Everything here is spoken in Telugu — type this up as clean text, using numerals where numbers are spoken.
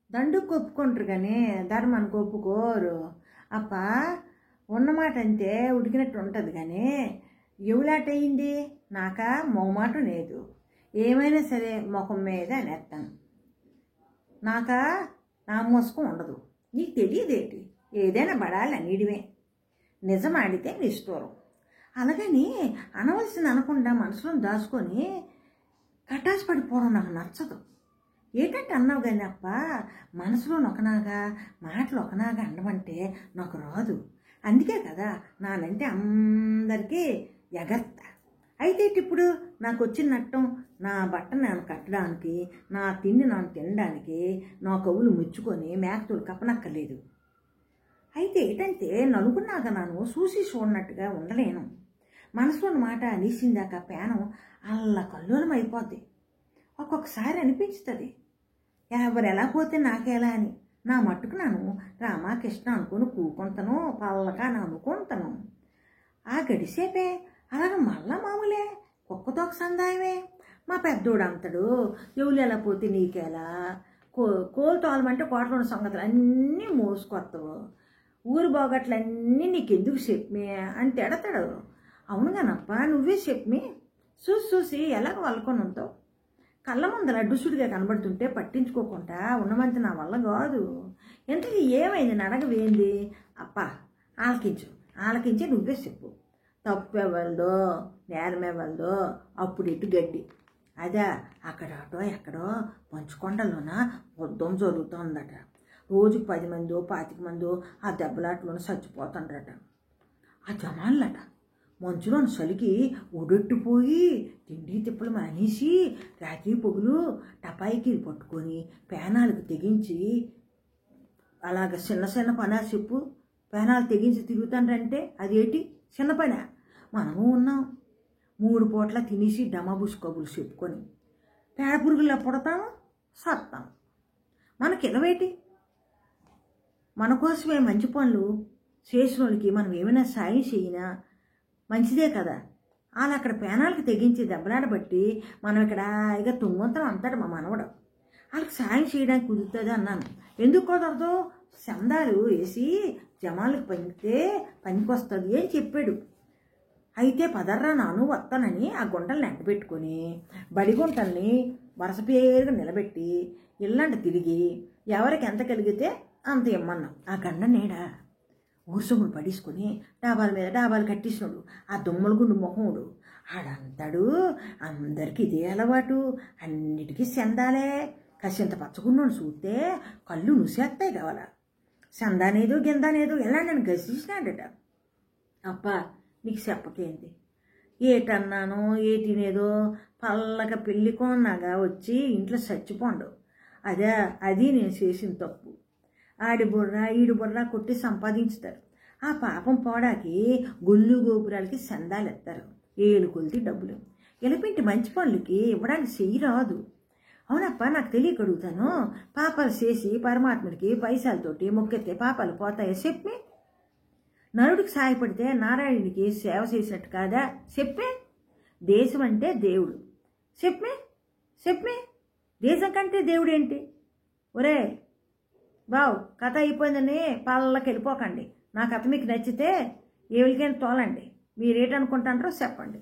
దండుకు ఒప్పుకుంటారు కానీ ధర్మానికి ఒప్పుకోరు. అప్ప ఉన్నమాట అంతే ఉడికినట్టు ఉంటుంది కానీ ఎవలాట అయింది నాకా మొహమాట లేదు. ఏమైనా సరే ముఖం మీద నెత్తాను. నాకా నా మోసుకం ఉండదు. నీకు తెలియదేంటి? ఏదైనా పడాలి అన్నిటివే. నిజం ఆడితే నిష్ఠూరం. అలాగని అనవలసింది అనకుండా మనసులో దాచుకొని కటాసు పడిపోవడం నాకు నచ్చదు. ఏంటంటే అన్నావు కానీ అప్ప మనసులో ఒకనాగా మాటలు ఒకనాగా అనమంటే నాకు రాదు. అందుకే కదా నానంటే అందరికీ ఎగర్తా. అయితే ఇప్పుడు నాకు వచ్చిన నట్టం నా బట్ట నేను కట్టడానికి, నా తిండి నేను తినడానికి నా కవులు ముచ్చుకొని మేకతోలు కప్పనక్కర్లేదు. అయితే ఏంటంటే నలుగున్నాక నన్ను చూసి చూడనట్టుగా ఉండలేను. మనసులోని మాట అనేసిందాక పేనం అల్ల కల్లోలం అయిపోద్ది. ఒక్కొక్కసారి అనిపించుతుంది ఎవరు ఎలా పోతే నాకెలా అని. నా మట్టుకు నన్ను రామకృష్ణ అనుకుని కూకుంటాను, పల్లగా అనుకుంటాను. ఆ గడిసేపే అలాగ మళ్ళా మామూలే కుక్కతో ఒక సందాయమే. మా పెద్దోడు అంతడు ఎవరు ఎలా పోతే నీకెలా, కోలు తోలమంటే కోటలోని సంగతులు అన్నీ మోసుకొస్తావు, ఊరు బాగట్లన్నీ నీకెందుకు చెప్పమే అని తిడతాడు. అవును కానప్ప నువ్వే చెప్పమే. చూసి ఎలాగ వల్లుకొని ఉంటావు. కళ్ళ ముందర అడ్డుసుడిగా కనబడుతుంటే పట్టించుకోకుండా ఉన్నమంత నా వల్ల కాదు. ఎంతకీ ఏమైంది నడగవేంది? అప్ప ఆలకించి నువ్వే చెప్పు. తప్పు ఎవరిదో నేరం ఎవరిదో అప్పుడు ఇటు గడ్డి. అదే అక్కడ అటో ఎక్కడో పంచుకొండలోన యుద్ధం జరుగుతుందట. రోజుకు 10 మందో 25 మందో ఆ దెబ్బలాటలోనే చచ్చిపోతుండ్రట. ఆ జనాలట మంచులోని చలికి ఒడెట్టిపోయి తిండి తిప్పలు మానేసి రాత్రి పొగులు టపాయికి పట్టుకొని పేనాలకు తెగించి అలాగ చిన్న పనా చెప్పు. పేనాలు తెగించి తిరుగుతాండ్రంటే అదేంటి చిన్న పనా? మనము ఉన్నాం 3 పూట్ల తినేసి డమాబుస్ కబులు చెప్పుకొని పేడ పురుగుల్లో పుడతాము సత్తాం. మనకి ఇలవేటి? మన కోసమే మంచి పనులు చేసిన వాళ్ళకి మనం ఏమైనా సాయం చేయినా మంచిదే కదా. వాళ్ళు అక్కడ పేనాలకు తెగించి దెబ్బలాడబట్టి మనం ఇక్కడ ఇక తుంగంతరం అంతాడు మా మనవడు. వాళ్ళకి సాయం చేయడానికి కుదురుతుంది అన్నాను. ఎందుకు కుదరదు? చందాలు వేసి జమాలకు పంపితే పనికొస్తుంది అని చెప్పాడు. అయితే పదర్రా నాను వస్తానని ఆ గుంటలను ఎండబెట్టుకొని బడి గుంటల్ని వరుస పేరుగా నిలబెట్టి ఇల్లంట తిరిగి ఎవరికి ఎంత కలిగితే అంత ఇమ్మన్నాం. ఆ గండ నీడ ఊరుసొమ్ములు పడేసుకొని డాబాల మీద డాబాలు కట్టేసినాడు. ఆ దుమ్మల గుండు మొహముడు ఆడంతాడు. అందరికీ ఇదే అలవాటు, అన్నిటికీ చెందాలే. కసింత పచ్చగుండు చూస్తే కళ్ళు నుసేస్తాయి కావాల. చందానేదో గిందానేదో ఎలా నన్ను గసిసినాడట. అప్ప నీకు చెప్పకేంది ఏటన్నానో ఏటినేదో పల్లక పెళ్ళి కొన్నాగా వచ్చి ఇంట్లో చచ్చిపోండు. అది నేను చేసిన తప్పు. ఆడి బుర్ర ఈడు బుర్ర కొట్టి సంపాదించుతారు. ఆ పాపం పోడాకి గుళ్ళు గోపురాలకి చందాలు ఎత్తారు. ఏలు కొలిది డబ్బులు. ఎలపింటి మంచి పనులకి ఇవ్వడానికి చెయ్యి రాదు. అవునప్ప నాకు తెలియక అడుగుతాను. పాపాలు చేసి పరమాత్ముడికి పైసలతోటి మొక్కెత్తే పాపాలు పోతాయో చెప్పి. నరుడికి సాయపడితే నారాయణుడికి సేవ చేసినట్టు కాదా చెప్పే. దేశం అంటే దేవుడు చెప్పే. దేశం కంటే దేవుడేంటి? ఒరే బావు కథ అయిపోయిందని పల్లకి వెళ్ళిపోకండి. నా కథ మీకు నచ్చితే ఎవరికైనా తోలండి. మీరేటనుకుంటారో చెప్పండి.